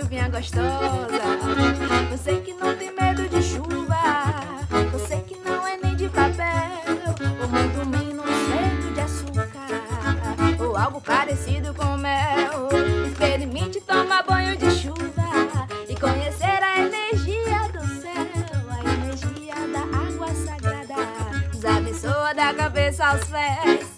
chuvinha gostosa. Você que não tem medo de chuva, você que não é nem de papel, ou muito menos feito de açúcar, ou algo parecido com mel. Experimente tomar banho de chuva e conhecer a energia do céu, a energia da água sagrada. Nos abençoa da cabeça aos pés.